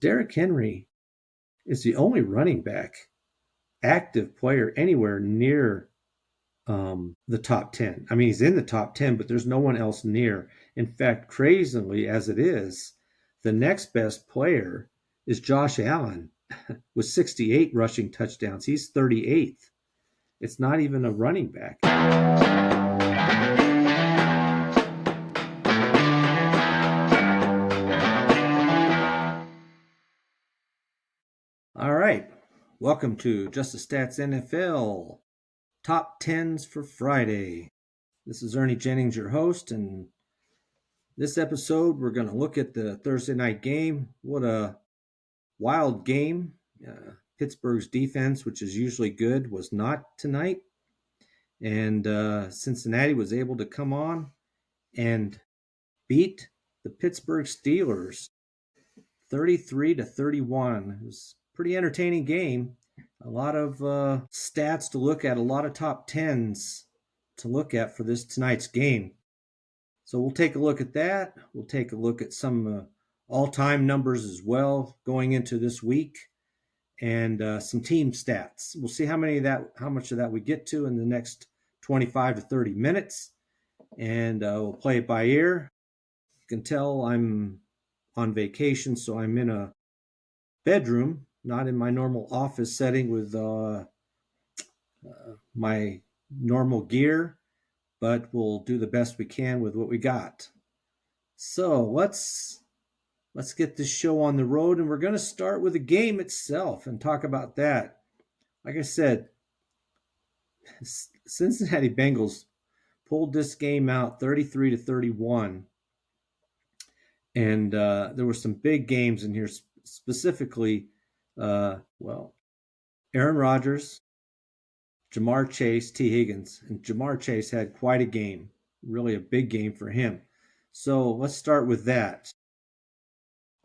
Derrick Henry is the only running back, active player anywhere near the top 10. I mean, he's in the top 10, but there's no one else near. In fact, crazily as it is, the next best player is Josh Allen with 68 rushing touchdowns. He's 38th. It's not even a running back. All right. Welcome to Just the Stats NFL Top 10's for Friday. This is Ernie Jennings, your host, and this episode we're going to look at the Thursday night game. What a wild game. Pittsburgh's defense, which is usually good, was not tonight. And Cincinnati was able to come on and beat the Pittsburgh Steelers 33-31. It was a pretty entertaining game. A lot of stats to look at, a lot of top 10s to look at for this tonight's game. So we'll take a look at that. We'll take a look at some all-time numbers as well going into this week, and some team stats. We'll see how much of that we get to in the next 25 to 30 minutes, and we'll play it by ear. You can tell I'm on vacation, so I'm in a bedroom, not in my normal office setting with my normal gear, but we'll do the best we can with what we got. So let's get this show on the road, and we're going to start with the game itself and talk about that. Like I said, Cincinnati Bengals pulled this game out 33-31, and there were some big games in here, specifically, Aaron Rodgers, Jamar Chase, T. Higgins, and Jamar Chase had quite a game, really a big game for him. So let's start with that.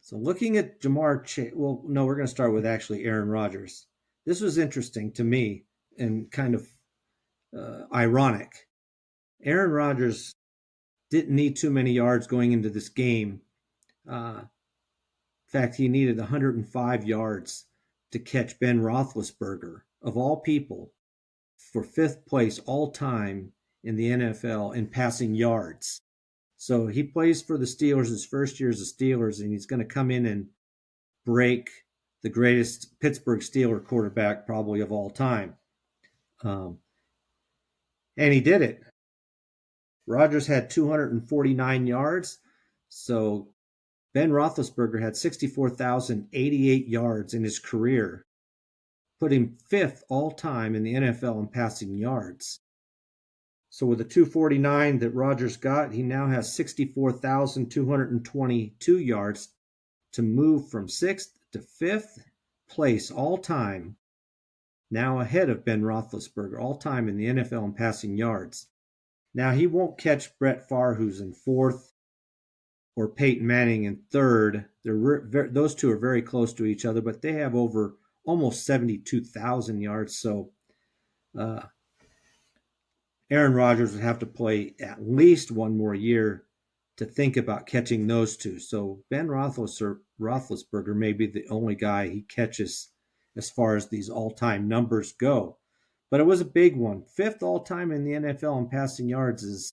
So looking at Jamar Chase, we're going to start with actually Aaron Rodgers. This was interesting to me and kind of ironic. Aaron Rodgers didn't need too many yards going into this game. In fact, he needed 105 yards to catch Ben Roethlisberger, of all people, for fifth place all time in the NFL in passing yards. So he plays for the Steelers his first year as a Steelers, and he's going to come in and break the greatest Pittsburgh Steelers quarterback probably of all time. And he did it. Rodgers had 249 yards, so Ben Roethlisberger had 64,088 yards in his career, put him fifth all-time in the NFL in passing yards. So with the 249 that Rodgers got, he now has 64,222 yards to move from sixth to fifth place all-time, now ahead of Ben Roethlisberger, all-time in the NFL in passing yards. Now, he won't catch Brett Favre, who's in fourth, or Peyton Manning in third. Those two are very close to each other, but they have over almost 72,000 yards. So Aaron Rodgers would have to play at least one more year to think about catching those two. So Ben Roethlisberger may be the only guy he catches as far as these all-time numbers go. But it was a big one. Fifth all-time in the NFL in passing yards is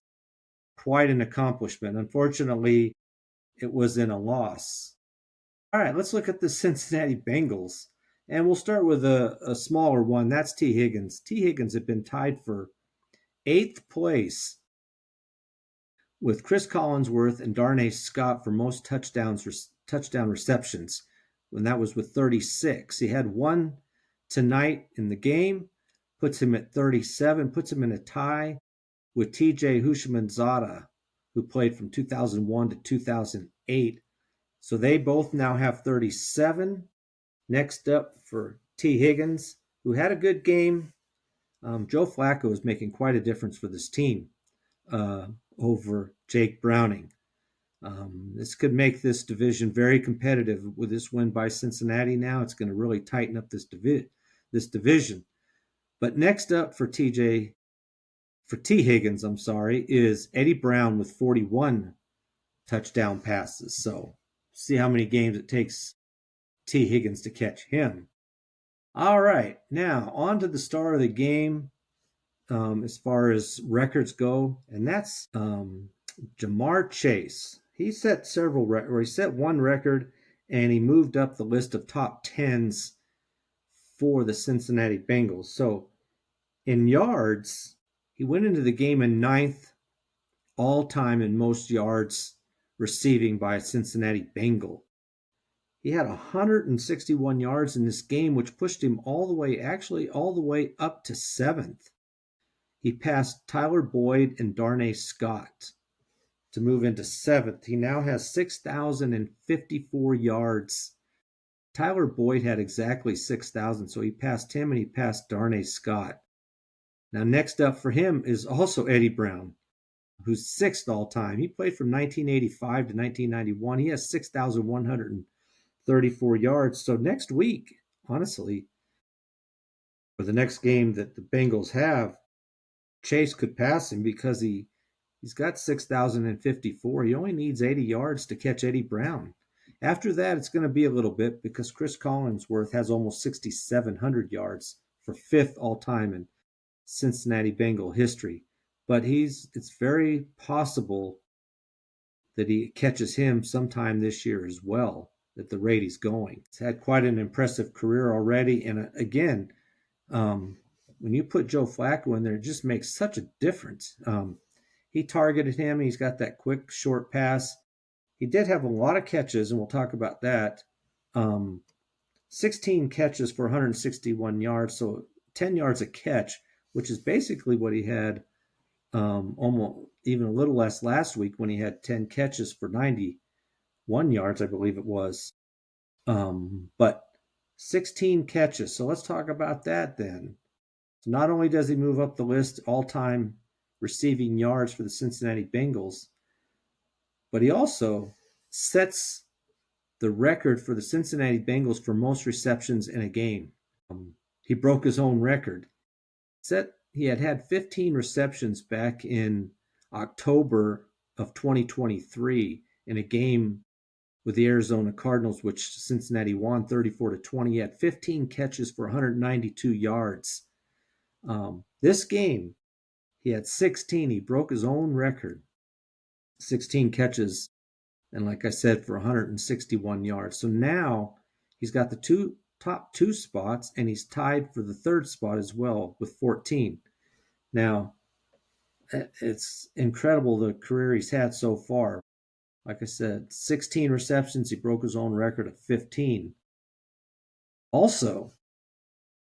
quite an accomplishment. Unfortunately, it was in a loss. All right, let's look at the Cincinnati Bengals. And we'll start with a smaller one. That's T. Higgins. T. Higgins had been tied for 8th place with Chris Collinsworth and Darnay Scott for most touchdown receptions, when that was with 36. He had one tonight in the game, puts him at 37, puts him in a tie with T.J. Houshmandzadeh, who played from 2001 to 2008. So they both now have 37. Next up for T. Higgins, who had a good game. Joe Flacco is making quite a difference for this team over Jake Browning. This could make this division very competitive. With this win by Cincinnati now, it's going to really tighten up this division. But next up for T. Higgins, is Eddie Brown with 41 touchdown passes. So see how many games it takes T. Higgins to catch him. All right, now on to the star of the game as far as records go, and that's Jamar Chase. He set he set one record, and he moved up the list of top 10s for the Cincinnati Bengals. So in yards, he went into the game in ninth all time in most yards receiving by a Cincinnati Bengal. He had 161 yards in this game, which pushed him all the way up to seventh. He passed Tyler Boyd and Darnay Scott to move into seventh. He now has 6,054 yards. Tyler Boyd had exactly 6,000, so he passed him and he passed Darnay Scott. Now, next up for him is also Eddie Brown, who's sixth all time. He played from 1985 to 1991. He has 6,134 yards. So next week, honestly, for the next game that the Bengals have, Chase could pass him because he's got 6,054. He only needs 80 yards to catch Eddie Brown. After that, it's going to be a little bit because Chris Collinsworth has almost 6,700 yards for fifth all time in Cincinnati Bengal history. But it's very possible that he catches him sometime this year as well, at the rate he's going. He's had quite an impressive career already. And again, when you put Joe Flacco in there, it just makes such a difference. He targeted him. He's got that quick, short pass. He did have a lot of catches, and we'll talk about that. 16 catches for 161 yards, so 10 yards a catch, which is basically what he had almost even a little less last week when he had 10 catches for 91 yards, I believe it was. But 16 catches. So let's talk about that then. So not only does he move up the list all-time receiving yards for the Cincinnati Bengals, but he also sets the record for the Cincinnati Bengals for most receptions in a game. He broke his own record. He had 15 receptions back in October of 2023 in a game with the Arizona Cardinals, which Cincinnati won 34-20. He had 15 catches for 192 yards. This game, he had 16. He broke his own record. 16 catches, and like I said, for 161 yards. So now he's got the top two spots, and he's tied for the third spot as well with 14. Now, it's incredible the career he's had so far. Like I said, 16 receptions. He broke his own record of 15. Also,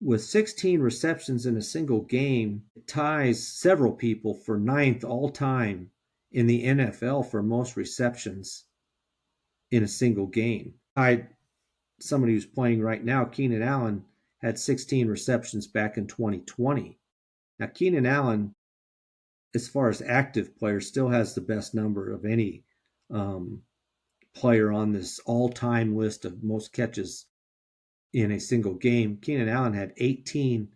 with 16 receptions in a single game, it ties several people for ninth all-time in the NFL for most receptions in a single game. Somebody who's playing right now, Keenan Allen, had 16 receptions back in 2020. Now, Keenan Allen, as far as active players, still has the best number of any player on this all-time list of most catches in a single game. Keenan Allen had 18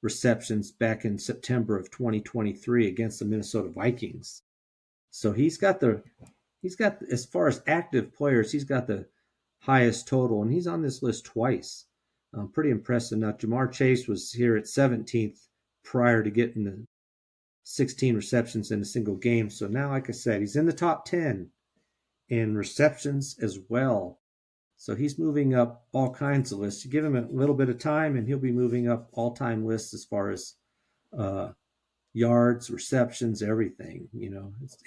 receptions back in September of 2023 against the Minnesota Vikings. So he's got, as far as active players, he's got the highest total, and he's on this list twice. Pretty impressive. Now, Jamar Chase was here at 17th prior to getting the 16 receptions in a single game. So now, like I said, he's in the top 10 in receptions as well. So he's moving up all kinds of lists. You give him a little bit of time, and he'll be moving up all-time lists as far as yards, receptions, everything.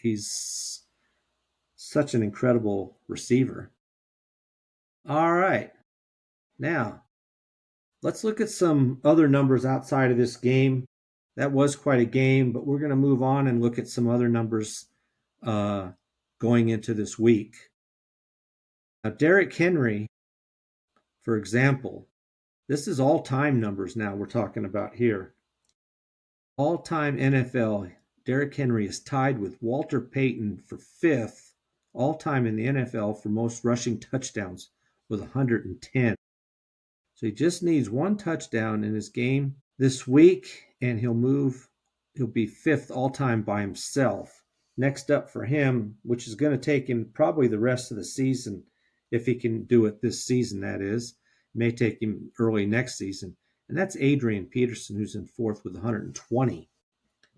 He's such an incredible receiver. All right. Now, let's look at some other numbers outside of this game. That was quite a game, but we're going to move on and look at some other numbers going into this week. Now, Derrick Henry, for example, this is all-time numbers now we're talking about here. All-time NFL, Derrick Henry is tied with Walter Payton for fifth all-time in the NFL for most rushing touchdowns with 110. So he just needs one touchdown in his game this week, and he'll be fifth all-time by himself. Next up for him, which is going to take him probably the rest of the season, if he can do it this season, that is. It may take him early next season. And that's Adrian Peterson, who's in fourth with 120.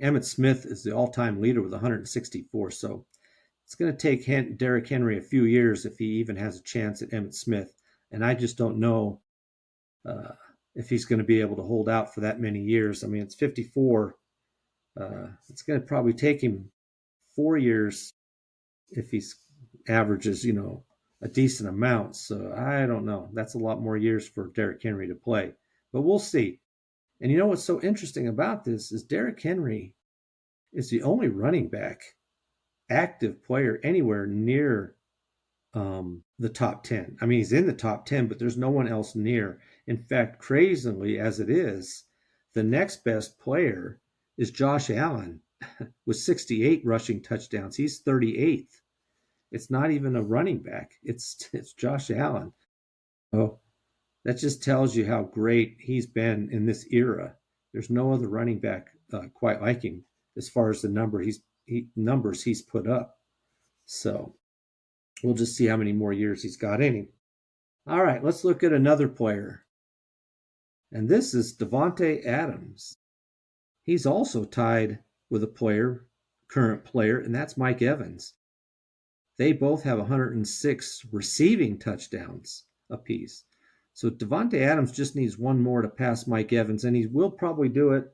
Emmitt Smith is the all-time leader with 164. So it's going to take Derrick Henry a few years if he even has a chance at Emmitt Smith. And I just don't know if he's going to be able to hold out for that many years. I mean, it's 54. It's going to probably take him 4 years if he averages, a decent amount. So I don't know. That's a lot more years for Derrick Henry to play. But we'll see. And what's so interesting about this is Derrick Henry is the only running back, active player anywhere near the top 10. I mean, he's in the top 10, but there's no one else near. In fact, crazily as it is, the next best player is Josh Allen with 68 rushing touchdowns. He's 38th. It's not even a running back. It's Josh Allen. Oh, that just tells you how great he's been in this era. There's no other running back quite like him as far as the numbers he's put up. So we'll just see how many more years he's got in him. All right, let's look at another player. And this is Davante Adams. He's also tied with a current player, and that's Mike Evans. They both have 106 receiving touchdowns apiece. So Davante Adams just needs one more to pass Mike Evans, and he will probably do it.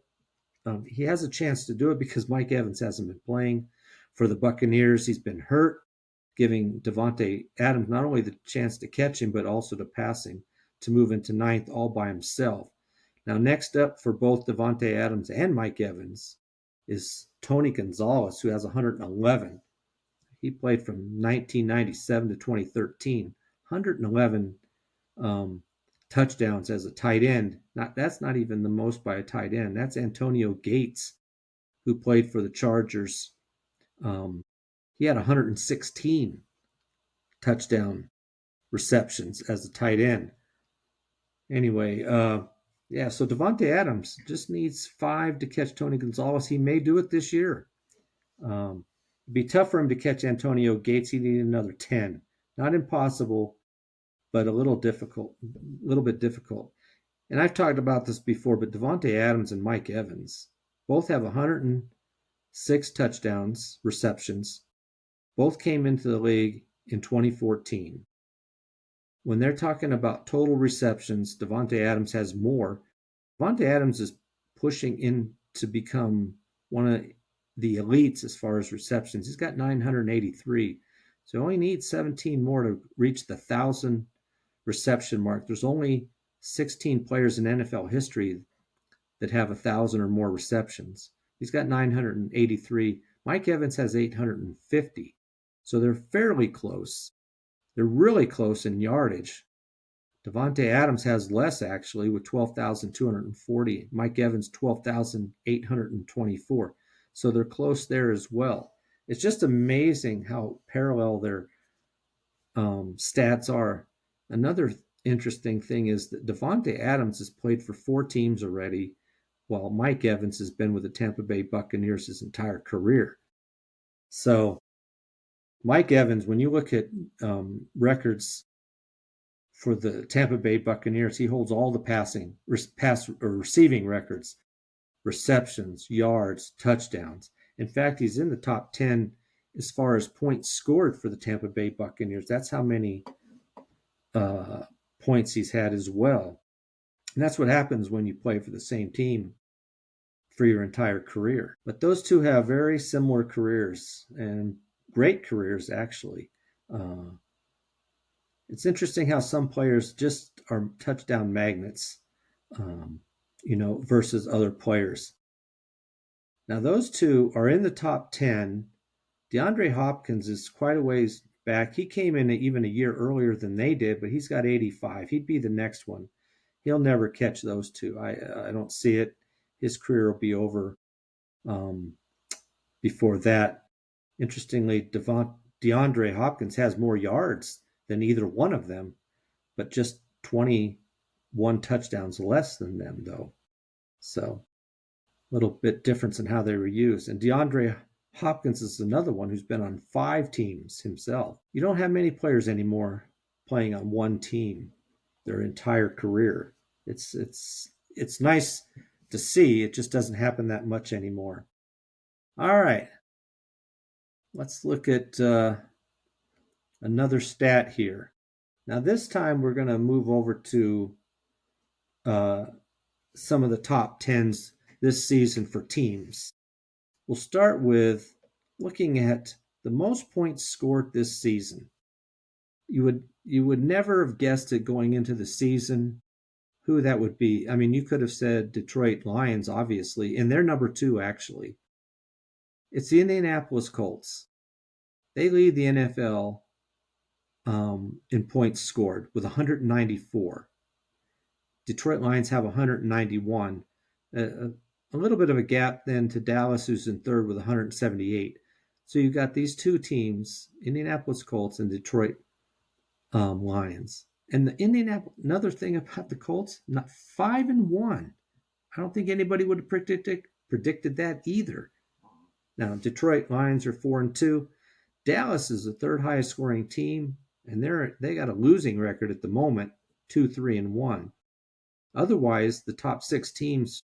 He has a chance to do it because Mike Evans hasn't been playing for the Buccaneers. He's been hurt, giving Davante Adams not only the chance to catch him, but also to pass him to move into ninth all by himself. Now, next up for both Davante Adams and Mike Evans is Tony Gonzalez, who has 111. He played from 1997 to 2013, 111 touchdowns as a tight end. That's not even the most by a tight end. That's Antonio Gates, who played for the Chargers. He had 116 touchdown receptions as a tight end. Anyway, so Davante Adams just needs 5 to catch Tony Gonzalez. He may do it this year. It'd be tough for him to catch Antonio Gates. He needed another 10. Not impossible, but a little bit difficult. And I've talked about this before, but Davante Adams and Mike Evans both have 106 touchdowns, receptions. Both came into the league in 2014. When they're talking about total receptions, Davante Adams has more. Davante Adams is pushing in to become one of the elites as far as receptions. He's got 983. So he only needs 17 more to reach the 1,000 reception mark. There's only 16 players in NFL history that have 1,000 or more receptions. He's got 983. Mike Evans has 850. So they're fairly close. They're really close in yardage. Davante Adams has less, actually, with 12,240. Mike Evans, 12,824. So they're close there as well. It's just amazing how parallel their stats are. Another interesting thing is that Davante Adams has played for 4 teams already, while Mike Evans has been with the Tampa Bay Buccaneers his entire career. So Mike Evans, when you look at records for the Tampa Bay Buccaneers, he holds all the receiving records, receptions, yards, touchdowns. In fact, he's in the top 10 as far as points scored for the Tampa Bay Buccaneers. That's how many points he's had as well. And that's what happens when you play for the same team for your entire career. But those two have very similar careers and great careers, actually. It's interesting how some players just are touchdown magnets, versus other players. Now, those two are in the top 10. DeAndre Hopkins is quite a ways back. He came in even a year earlier than they did, but he's got 85. He'd be the next one. He'll never catch those two. I don't see it. His career will be over before that. Interestingly, DeAndre Hopkins has more yards than either one of them, but just 21 touchdowns less than them, though. So a little bit difference in how they were used. And DeAndre Hopkins is another one who's been on 5 teams himself. You don't have many players anymore playing on one team their entire career. It's nice to see. It just doesn't happen that much anymore. All right, let's look at another stat here. Now this time we're going to move over to some of the top 10s this season for teams. We'll start with looking at the most points scored this season. You would never have guessed it going into the season who that would be. I mean, you could have said Detroit Lions, obviously, and they're number 2, actually. It's the Indianapolis Colts. They lead the NFL in points scored with 194. Detroit Lions have 191. A little bit of a gap then to Dallas, who's in third with 178. So you've got these two teams, Indianapolis Colts and Detroit Lions. And the another thing about the Colts, not 5-1. I don't think anybody would have predicted that either. Now Detroit Lions are 4-2. Dallas is the third highest scoring team, and they got a losing record at the moment, 2-3-1. Otherwise, the top 6 teams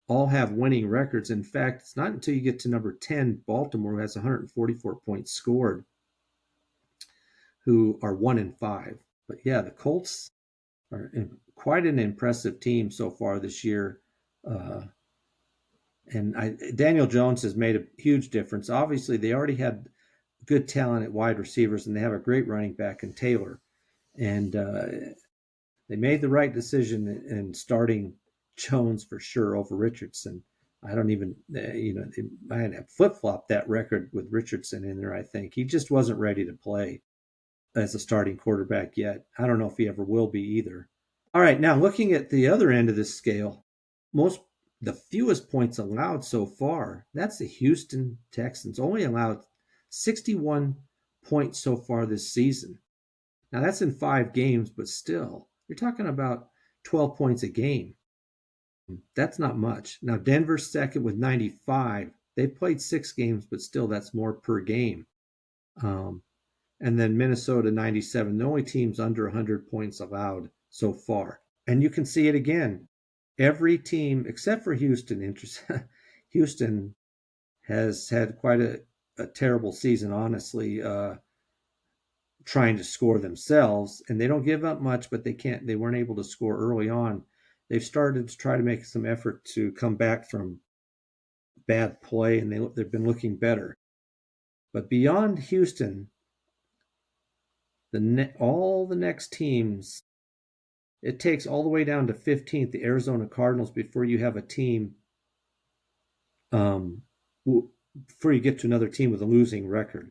all have winning records. In fact, it's not until you get to number 10, Baltimore, who has 144 points scored, who are 1-5. But yeah, the Colts are quite an impressive team so far this year. Daniel Jones has made a huge difference. Obviously, they already had good talent at wide receivers, and they have a great running back in Taylor. And they made the right decision in starting Jones for sure over Richardson. I don't even, they might have flip-flopped that record with Richardson in there, I think. He just wasn't ready to play as a starting quarterback yet. I don't know if he ever will be either. All right, now looking at the other end of this scale, the fewest points allowed so far, that's the Houston Texans, only allowed 61 points so far this season. Now that's in 5 games, but still, you're talking about 12 points a game. That's not much. Now Denver's second with 95. They've played 6 games, but still that's more per game. And then Minnesota 97, the only teams under 100 points allowed so far. And you can see it again. Every team except for Houston, Houston has had quite a terrible season, honestly, trying to score themselves. And they don't give up much, but they weren't able to score early on. They've started to try to make some effort to come back from bad play, and they've been looking better. But beyond Houston, all the next teams, it takes all the way down to 15th, the Arizona Cardinals, before you have a team, before you get to another team with a losing record.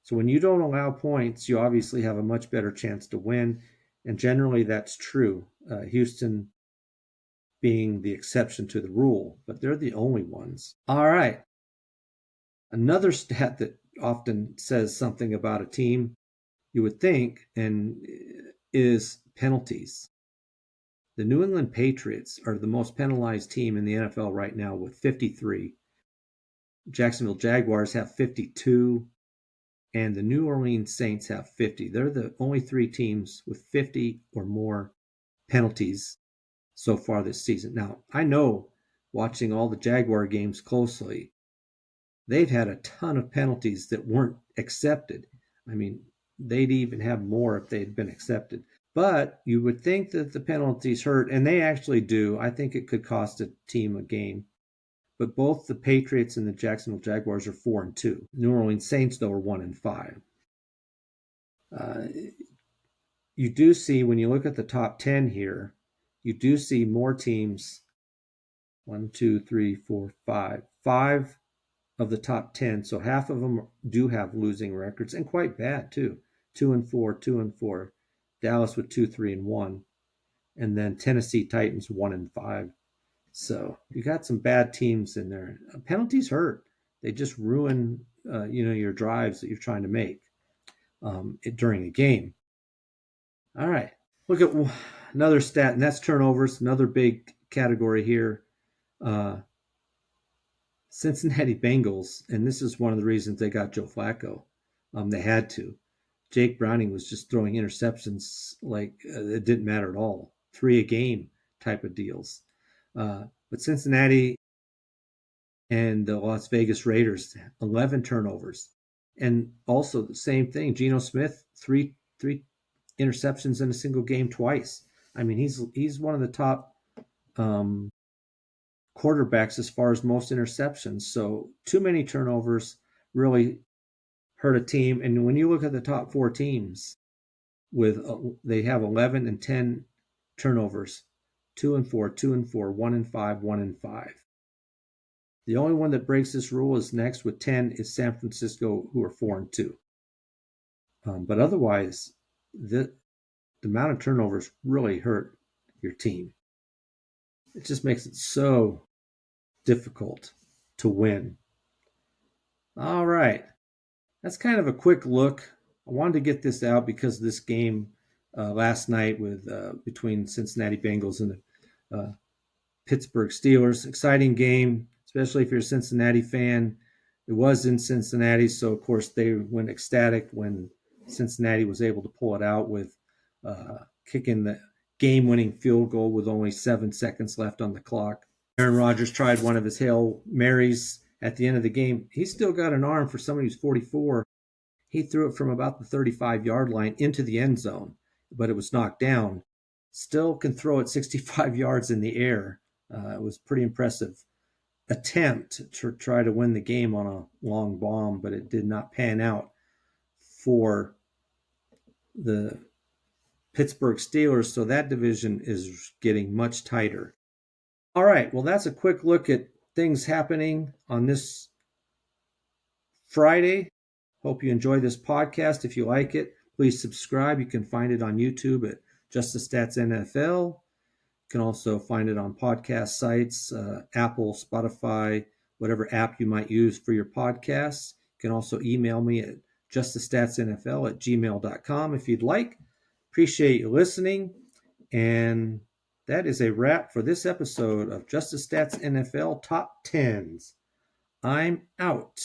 So when you don't allow points, you obviously have a much better chance to win, and generally that's true. Houston being the exception to the rule, but they're the only ones. All right. Another stat that often says something about a team, you would think, and is penalties. The New England Patriots are the most penalized team in the NFL right now with 53. Jacksonville Jaguars have 52, and the New Orleans Saints have 50. They're the only 3 teams with 50 or more penalties so far this season. Now, I know, watching all the Jaguar games closely, they've had a ton of penalties that weren't accepted. I mean, they'd even have more if they'd been accepted. But you would think that the penalties hurt, and they actually do. I think it could cost a team a game. But both the Patriots and the Jacksonville Jaguars are 4-2. New Orleans Saints, though, are 1-5. You do see, when you look at the top 10 here, you do see more teams. 1, 2, 3, 4, 5. 5 of the top 10. So half of them do have losing records, and quite bad too. 2-4, 2-4. Dallas with 2-3-1, and then Tennessee Titans 1-5. So you got some bad teams in there. Penalties hurt. They just ruin, your drives that you're trying to make during a game. All right, look at another stat, and that's turnovers. Another big category here. Cincinnati Bengals, and this is one of the reasons they got Joe Flacco. They had to. Jake Browning was just throwing interceptions like it didn't matter at all. 3 a game type of deals. But Cincinnati and the Las Vegas Raiders, 11 turnovers. And also the same thing, Geno Smith, three interceptions in a single game twice. I mean, he's one of the top quarterbacks as far as most interceptions. So too many turnovers really hurt a team. And when you look at the top 4 teams, they have 11 and 10 turnovers, 2 and 4, 2 and 4, 1 and 5, 1 and 5. The only one that breaks this rule is next with 10 is San Francisco, who are 4 and 2. But otherwise, the amount of turnovers really hurt your team. It just makes it so difficult to win. All right. That's kind of a quick look. I wanted to get this out because of this game last night with between Cincinnati Bengals and the Pittsburgh Steelers. Exciting game, especially if you're a Cincinnati fan. It was in Cincinnati, so of course they went ecstatic when Cincinnati was able to pull it out with kicking the game-winning field goal with only 7 seconds left on the clock. Aaron Rodgers tried one of his Hail Marys at the end of the game. He's still got an arm for somebody who's 44. He threw it from about the 35-yard line into the end zone, but it was knocked down. Still can throw it 65 yards in the air. It was pretty impressive attempt to try to win the game on a long bomb, but it did not pan out for the Pittsburgh Steelers. So that division is getting much tighter. All right. Well, that's a quick look at things happening on this Friday. Hope you enjoy this podcast. If you like it, please subscribe. You can find it on YouTube at Just the Stats NFL. You can also find it on podcast sites, Apple, Spotify, whatever app you might use for your podcasts. You can also email me at justthestatsnfl@gmail.com if you'd like. Appreciate you listening. And that is a wrap for this episode of Just the Stats NFL Top 10s. I'm out.